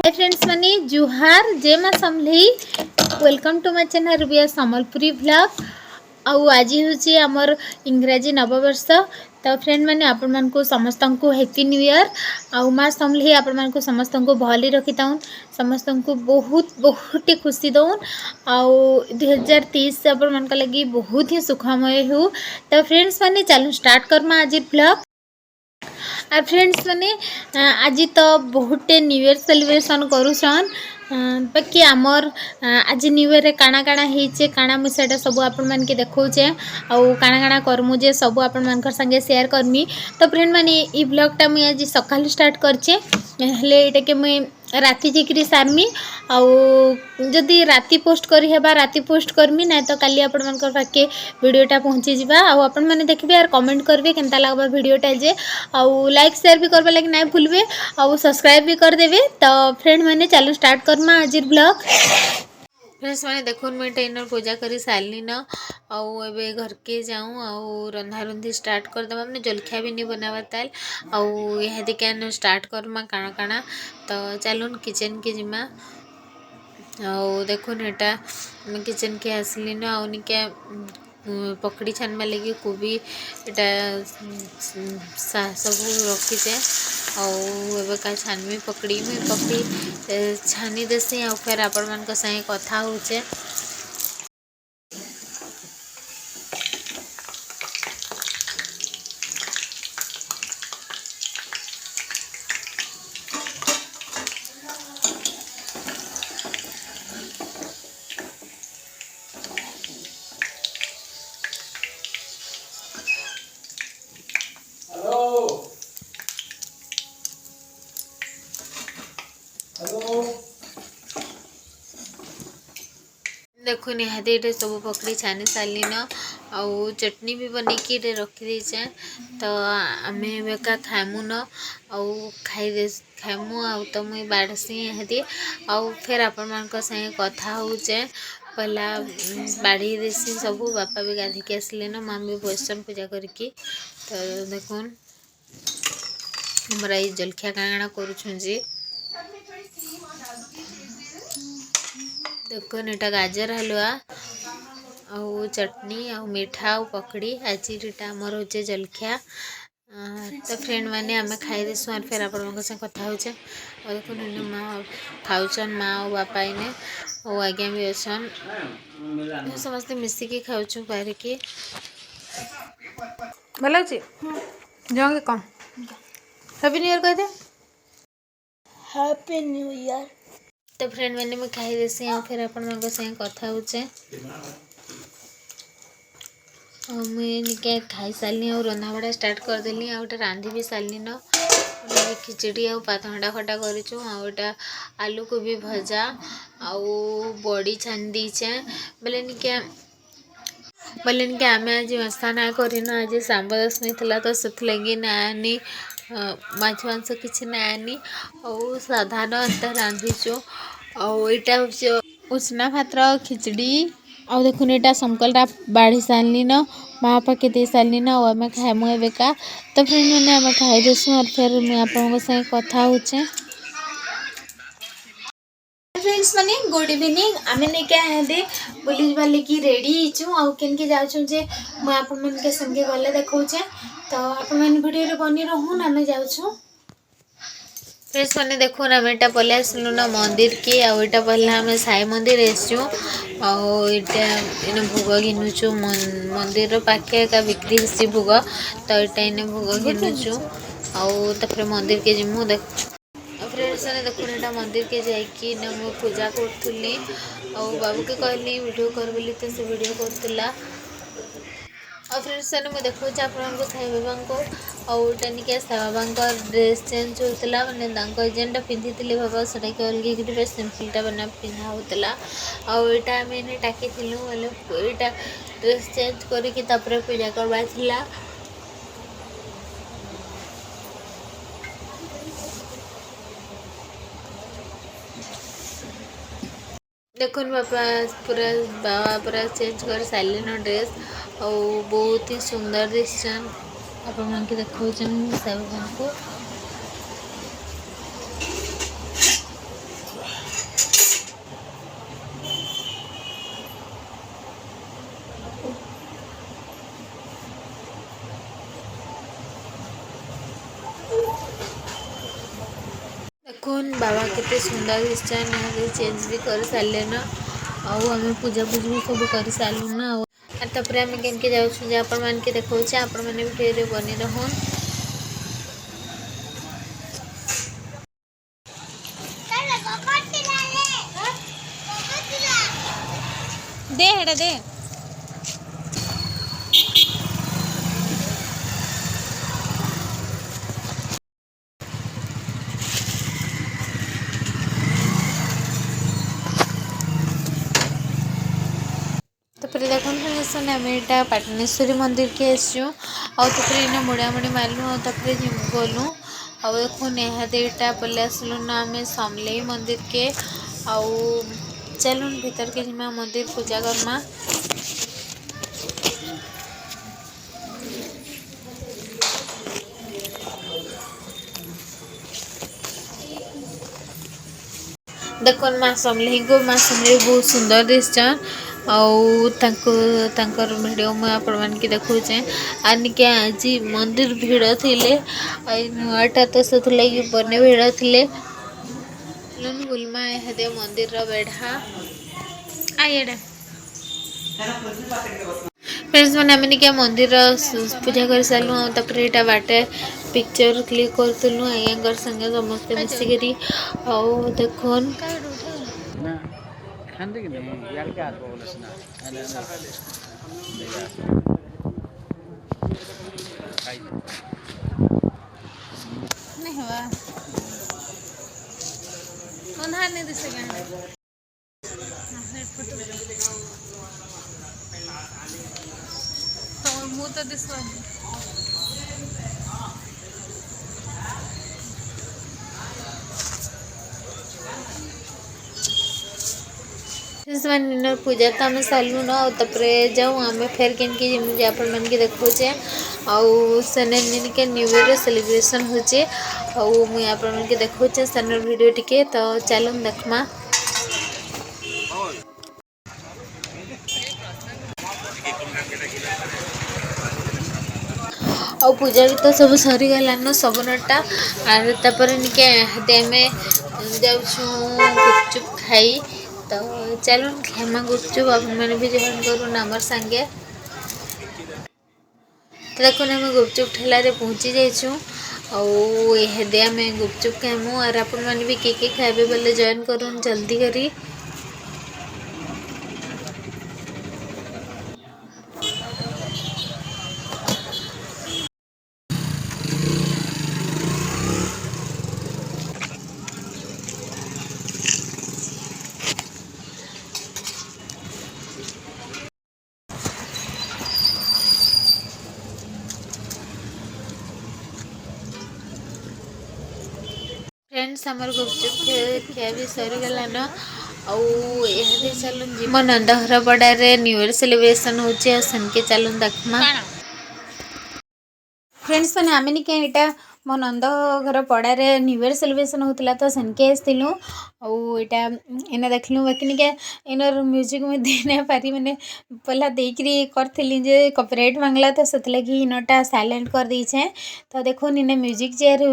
Hi friends माने जुहार जय मां Samalei welcome to my channel Rubiya Sambalpuri vlog आउ आज हूँ आमर इंग्राजी नववर्ष। तो फ्रेंड मैंने आपण मान को समस्त को हैप्पी न्यू ईयर आउ माँ समलई आपण मान को समस्त को भली रखी था समस्त को बहुत बहुत खुशी दौन आउ 2023 आपण मान लगी बहुत ही सुखमय हो। तो फ्रेंड्स मैंने चलो स्टार्ट करमा आज व्लॉग। और फ्रेंड्स मैंने आज तो बहुत न्यू ईयर सेलिब्रेशन करूसन बाकी आमर आज न्यू ईयर काଣା काଣା होइचे काଣା मुझे सब आपण मान के देखौचे आउ काଣା काଣା करमु जे सब आपण मान संगे शेयर करमी। तो फ्रेंड मैंने ई ब्लॉग मुझे आज सकाल स्टार्ट करचे हेले एटा के मुई राति जिक्री सारमी आउ जदि राति पोस्ट करी हेबा राति पोस्ट करमी ना तो काली आपण मान पाके वीडियोटा पहुँची जिबा आउ आपण माने देखबे यार कमेंट करबे केनता लागबा वीडियोटा जे आउ लाइक शेयर भी करबा लगे ना भूलबे आउ सब्सक्राइब भी कर देबे। तो फ्रेंड मैंने चलो स्टार्ट करमा आज ब्लॉग। फ्रेंड्स मैंने देखो मुझे ट्रेनर पूजा कर सारे न आउ ए घर के जाऊँ आउ रंधा रुंधी स्टार्ट करदे मैंने जलखिया भी नहीं बनावा ताल आउ यह दिखे स्टार्ट करमा काଣା काଣା। तो चलून किचन के जिमा आउ देखुन एटा किचन के आसली न आउ निके पकड़ी छानवा लगी कोबी एटा सब रखीचे आउ का छानवी पकड़ी मुई पकड़ी छानी देसी आउ फिर आपण मान संगे कथा होचे। देखो निहाती ये सब पकड़ी छानी सारी न आउ चटनी भी बनईकि रखी देचे। तो आम बेका खाइमु न आउ खाइमु आउ तो मुई बाढ़सी निहाती आउ फिर आपण मान संगे कथा होचे पहला बाढ़ी देसी सब बापा भी गाधी के आसले न माँ भी बसन पूजा करके। तो देखुन हमारा ये जलखिया काଣା करुछुं जी देखो एटा गाजर हलवा आउ चटनी आउ मीठा आउ पकड़ी आज आमर हो जलखिया। तो फ्रेंड मैंने आम खाई देसु और फिर आप कथा होचे और देखो माँ खाऊन माँ और बापा इने और आज्ञा भी अच्छन समस्ते मिसिकी खाऊँ पारिकी भल अच्छे जाओगे कम हैप्पी न्यू ईयर कह दे हैप्पी न्यू ईयर। तो फ्रेंड मैंने मैं खाई देसी और फिर आपण मान संगे कथा होचे मुझे खाई सारे और रंधा बड़ा स्टार्ट करदेली आउटे रांधि भी सारे न खिचड़ी आउ पातहंडा खटा करूँ आउटा आलू कोबी भजा आउ बड़ी छानी दीचे बोले निके आम आज मस्ता ना करन आज सांब दशमी थी तो से लगी नानी माछ मांस किसी नानी और साधारण अंत रांधिचु आईटा हूँ उसना भातर खिचड़ी आउ देखुन एटा समकलटा बाढ़ी सारली न माँ पाके दे सारली न आम खाइमु एबेका। तो फ्रेंड मैंने आम खाई देसु और फिर मुझे आप संगे कथा होचे। फ्रेंड्स माने गुड इवनिंग आम नहीं क्या बुली जावा लगी रेडी छु आउ केन के जाऊँ जे मुझे आपण मन के संगे गले देखौचे। तो आपण मन वीडियो रे बनी रहून आम जाऊँ। फ्रेंड्स मैंने देखो आम एटा पलि आसलु न मंदिर के आईटा पहला आम साई मंदिर आसचु आईटा भोग घिनुचु मंदिर पाखे का बिक्री होसी भोग तो यहाँ इन भोग घिनुचु आउ मंदिर के जिमु देख फ्रेंड्स ने देखो एटा मंदिर के जाकि मु पूजा करूँ आउ बाबू के कहली वीडियो कर बोली तो से वीडियो करूला और फ्रेंड्स ने मुझे देखो आपको साई बाबा को आउटा निके साई बाबा ड्रेस चेंज होता मैंने जेनटा पिंधि बाबा से अलग सिंपलटा बना पिंधा होता आईटा आम टाकी बोले ड्रेस चेंज करके पूजा करवा देखो बाबा पूरा चेंज कर सारे न ड्रेस और बहुत ही सुंदर दिशन आपण देखा साई बाबा को देखुन बाबा केते सुंदर दिसछन यहाँ चेंज भी कर सारे ना आउ आम पूजा पूजी भी सब कर सारू ना तापर आम के जाऊँ आपण मान के देखा आपण मैंने वीडियो बनी रहन दे हेडा दे तापर देखो फ्रेंड्स आम यहाँ पाटनेश्वरी मंदिर के आसचु आने मुड़ा मुड़ी मारलु गलु आ देखुन यहाँ पलि आसलु ना आम समलेई मंदिर के आउ चलुन भीतर के जिमा मंदिर पूजा करमा देखुन माँ समलेई को माँ समलेई बहुत सुंदर दिसचन आउर वीडियो मुझे आपण मान के देखुचे आनिके आज मंदिर भीड़ थिले नुआटा तो से लगी बने भीड़ थिले बुलमा दे मंदिर बेढ़ा आइएडा फ्रेंड्स मैंने आम क्या मंदिर पूजा कर सारू तापर यहाँ बाटे पिक्चर क्लिक करूँ आज्ञा संगे समस्ते मिसिकी देखुन मुँह तो दिसवा पूजा तो आम सारू ना जाऊँ आम फेर के आपण मान के देखुचे आने के न्यू ईयर सेलिब्रेशन होचे मुझे आपण मान के देखुचे सेनर वीडियो टिके तो चलो देखमा और पूजा भी तो सब सरी गलान सबनटा आर तापर निके आमे जाऊँ गुपचुप खाई तो चलो खेमा गुपचुप आप मैंने भी जॉइन करूँ आमर संगे तो देखो आम गुपचुप ठेला रे पहुँची जाइछू आदे आम गुपचुप खाइमु और आपण मैंने भी किए खाइबे बोले जॉइन करूँ जल्दी करी फ्रेंड्स आमर गुपचुप खिया भी सरी गलान आदे चलून मो नंद घर पड़े न्यू ईयर सेलिब्रेशन होचे सनके चलून देखमा फ्रेंड्स मैंने आम निके यहाँ मो नंद घर पड़ारे न्यू ईयर सेलिब्रेशन होता तो सेनके आसलु आईटा इना देखलु बाकी निके इनर म्यूजिक में दे ना पारी मैंने पहला देकरी करी जे कॉपीराइट मांगला तो से लगी इनटा साइलेंट कर दीछे तो देखो इने म्यूजिक चेयर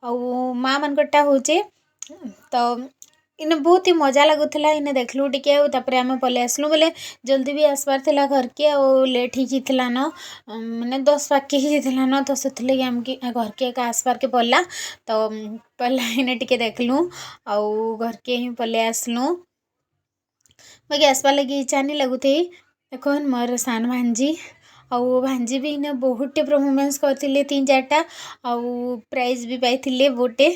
हो माँ मनकटा होचे तो इने बहुत ही मजा लगुला इने देखलु टिके आम पलि आसलु बोले जल्दी भी आसबार थिला घर के लेट ही न मैंने 10 पाके ही न तो से आम घर के आसबार के पड़ा तो पहला इने टिके देखलु घर के ही पलि आसलु बाकी आसबार लगे इच्छा नहीं लगुथी देखो मोर सान भांजी भांजी भी इने बहुत परफॉर्मेंस करते 3-4टा प्राइज भी पाई बहुटे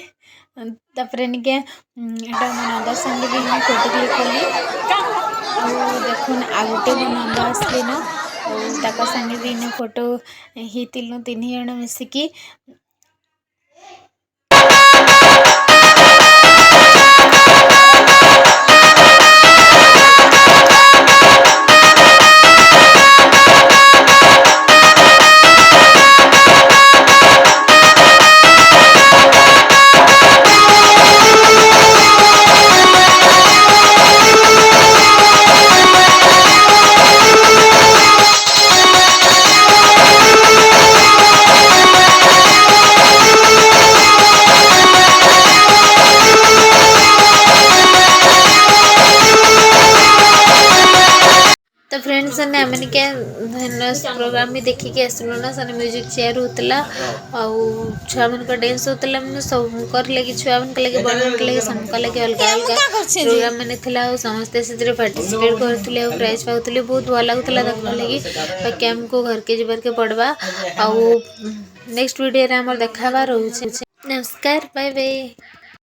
तापर निके एटा मो नंदर संगे भी मैं फोटो क्लिक कली देखुन आ गोटे मो नंद आसली न संगे भी इने फोटो हितिलु 3 जण मिसिकी फ्रेंड्स ने आम क्या प्रोग्राम भी देखिकी आसलु ना से म्यूजिक चेयर होता छुआ मान डांस होता सब लगे छुआ मान लगे बड़ मान लगे सबका लगे अलग अलग प्रोग्राम मैंने समस्ते से पार्टिसिपेट करते प्राइज पाते बहुत भल लगुला देखा लगी बाकी आमको घर के जबार के पड़वा आउ नेक्स्ट वीडियो रे हमर देखा रोचे। नमस्कार बाय बाय।